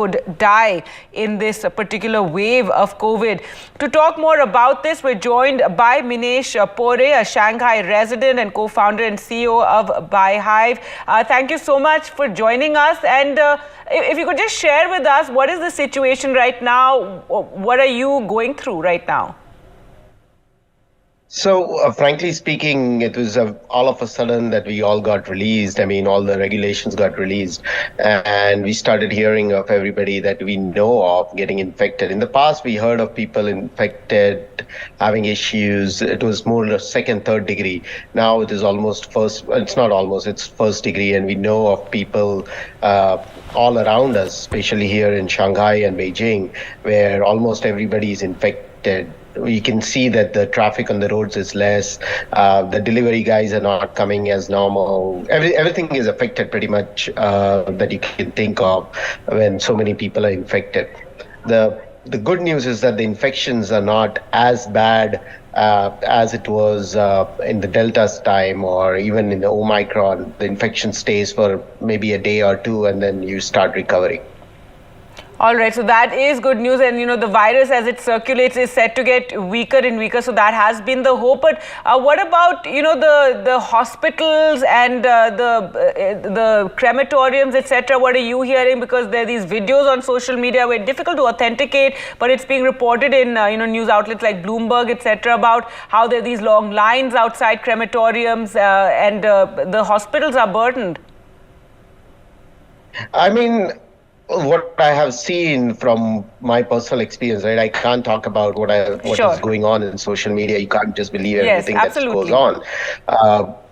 could die in this particular wave of COVID. To talk more about this, we're joined by Minesh Pore, a Shanghai resident and co-founder and CEO of BuyHive. Thank you so much for joining us. And if you could just share with us, what is the situation right now? What are you going through right now? So, frankly speaking, it was all of a sudden that we all got released. I mean, all the regulations got released, and we started hearing of everybody that we know of getting infected. In the past, we heard of people infected, having issues. It was more second, third degree. Now it is almost first. It's not almost. It's first degree, and we know of people all around us, especially here in Shanghai and Beijing, where almost everybody is infected. You can see that the traffic on the roads is less. The delivery guys are not coming as normal. Everything is affected pretty much that you can think of when so many people are infected. The good news is that the infections are not as bad as it was in the Delta's time, or even in the Omicron. The infection stays for maybe a day or two, and then you start recovering. All right, so that is good news, and the virus as it circulates is set to get weaker and weaker, so that has been the hope. But what about the hospitals and the crematoriums, etc.? What are you hearing? Because there are these videos on social media where it's difficult to authenticate, but it's being reported in news outlets like Bloomberg, etc., about how there are these long lines outside crematoriums and the hospitals are burdened. I mean, what I have seen from my personal experience, right? I can't talk about what is going on in social media. You can't just believe everything that goes on.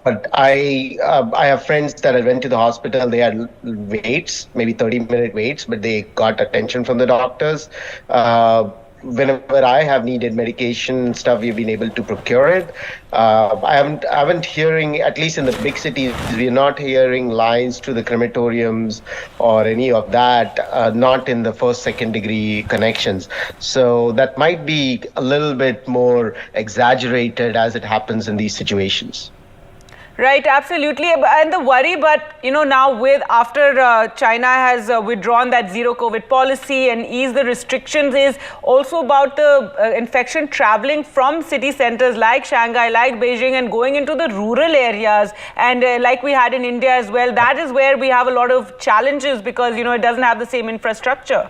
But I have friends that went to the hospital. They had waits, maybe 30-minute waits, but they got attention from the doctors. Whenever I have needed medication stuff, we've been able to procure it. I haven't hearing, at least in the big cities, we're not hearing lines to the crematoriums or any of that, not in the first, second degree connections. So that might be a little bit more exaggerated as it happens in these situations. Right, absolutely. And the worry, but now after China has withdrawn that zero COVID policy and eased the restrictions, is also about the infection traveling from city centers like Shanghai, like Beijing, and going into the rural areas. And like we had in India as well, that is where we have a lot of challenges because it doesn't have the same infrastructure.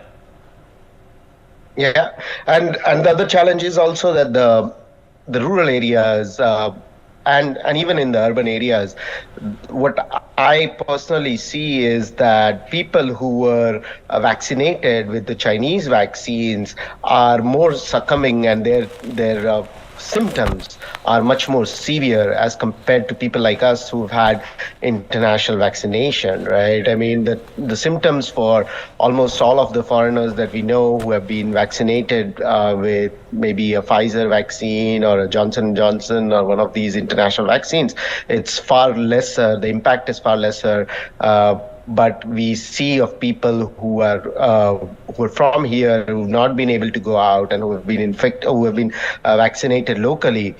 Yeah, and the other challenge is also that the rural areas. And even in the urban areas, what I personally see is that people who were vaccinated with the Chinese vaccines are more succumbing, and their symptoms are much more severe as compared to people like us who've had international vaccination, right? I mean, the symptoms for almost all of the foreigners that we know who have been vaccinated with maybe a Pfizer vaccine or a Johnson & Johnson or one of these international vaccines, it's far lesser. The impact is far lesser. But we see of people who are from here, who've not been able to go out and who have been vaccinated locally.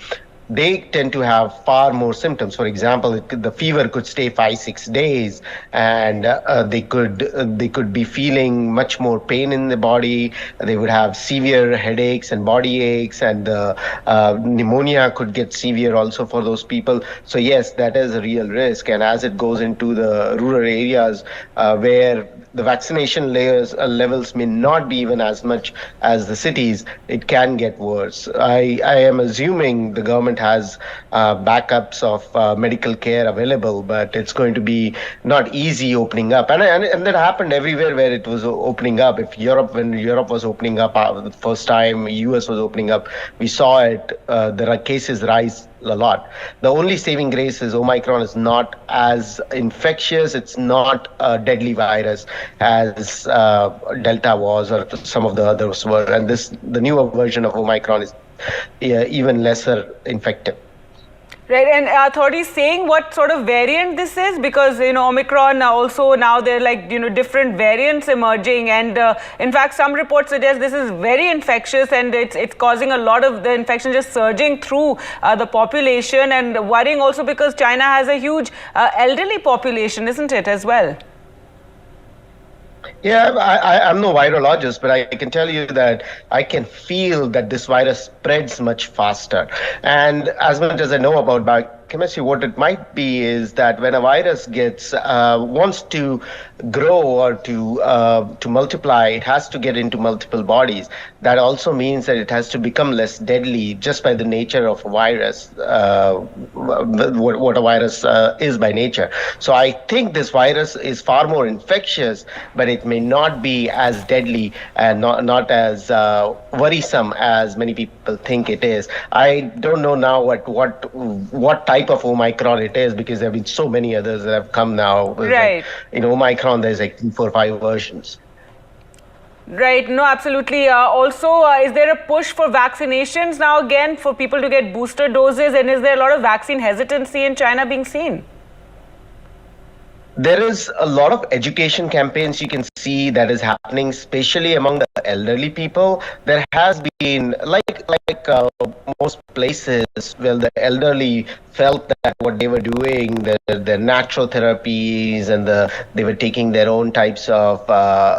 They tend to have far more symptoms. For example, the fever could stay 5-6 days, and they could be feeling much more pain in the body. They would have severe headaches and body aches, and pneumonia could get severe also for those people. So yes, that is a real risk. And as it goes into the rural areas where the vaccination levels may not be even as much as the cities, it can get worse. I am assuming the government has backups of medical care available, but it's going to be not easy opening up. And that happened everywhere where it was opening up. When Europe was opening up the first time, US was opening up, we saw it. There are cases rise a lot. The only saving grace is Omicron is not as infectious. It's not a deadly virus as Delta was, or some of the others were. And the newer version of Omicron is even lesser infective. Right, and authorities saying what sort of variant this is, because Omicron also now there are like different variants emerging, and in fact some reports suggest this is very infectious and it's causing a lot of the infection just surging through the population, and worrying also because China has a huge elderly population, isn't it, as well? Yeah, I'm no virologist, but I can tell you that I can feel that this virus spreads much faster. And as much as I know about biochemistry, what it might be is that when a virus gets wants to grow or to multiply, it has to get into multiple bodies. That also means that it has to become less deadly just by the nature of a virus, what a virus is by nature. So I think this virus is far more infectious, but it may not be as deadly and not as worrisome as many people think it is. I don't know now what type of Omicron it is, because there have been so many others that have come now. Right. Like, in Omicron, there's like 3, 4, 5 versions. Right. No, absolutely. Also, is there a push for vaccinations now again for people to get booster doses? And is there a lot of vaccine hesitancy in China being seen? There is a lot of education campaigns you can see that is happening, especially among the elderly people. There has been, most places, well, the elderly felt that what they were doing, the natural therapies, and they were taking their own types of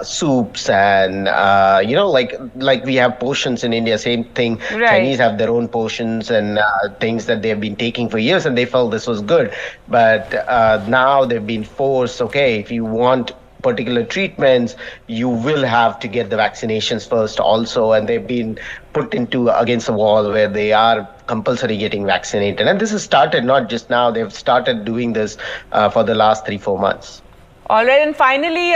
soups, and like we have potions in India, same thing. Right. Chinese have their own potions and things that they've been taking for years, and they felt this was good. But now they've been forced, okay, if you want particular treatments, you will have to get the vaccinations first also, and they've been put into against the wall where they are compulsory getting vaccinated. And this has started not just now, they've started doing this for the last 3-4 months. All right, and finally,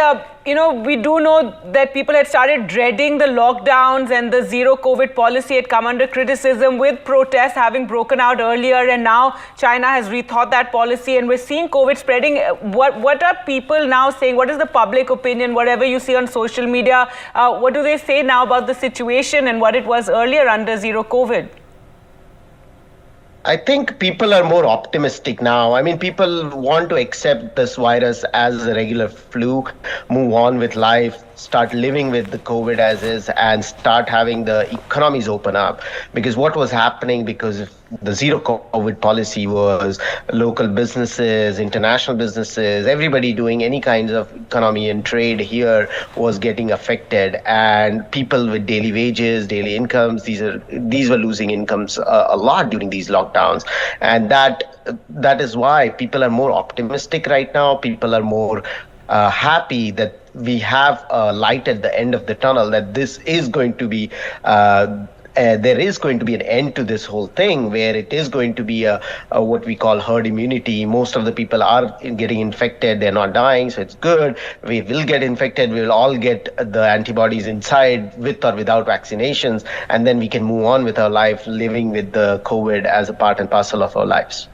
we do know that people had started dreading the lockdowns, and the zero COVID policy had come under criticism with protests having broken out earlier, and now China has rethought that policy, and we're seeing COVID spreading. What are people now saying? What is the public opinion? Whatever you see on social media, what do they say now about the situation and what it was earlier under zero COVID? I think people are more optimistic now. I mean, people want to accept this virus as a regular flu, move on with life, start living with the COVID as is, and start having the economies open up. Because what was happening because of the zero COVID policy was local businesses, international businesses, everybody doing any kinds of economy and trade here was getting affected, and people with daily wages, daily incomes, these were losing incomes a lot during these lockdowns. And that is why people are more optimistic right now. People are more happy that we have a light at the end of the tunnel, that this is going to be there is going to be an end to this whole thing, where it is going to be a what we call herd immunity. Most of the people are getting infected, they're not dying, so it's good. We will get infected, we will all get the antibodies inside, with or without vaccinations, and then we can move on with our life, living with the COVID as a part and parcel of our lives,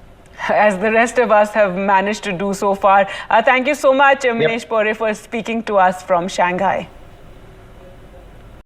as the rest of us have managed to do so far. Thank you so much, Minesh Pore, for speaking to us from Shanghai.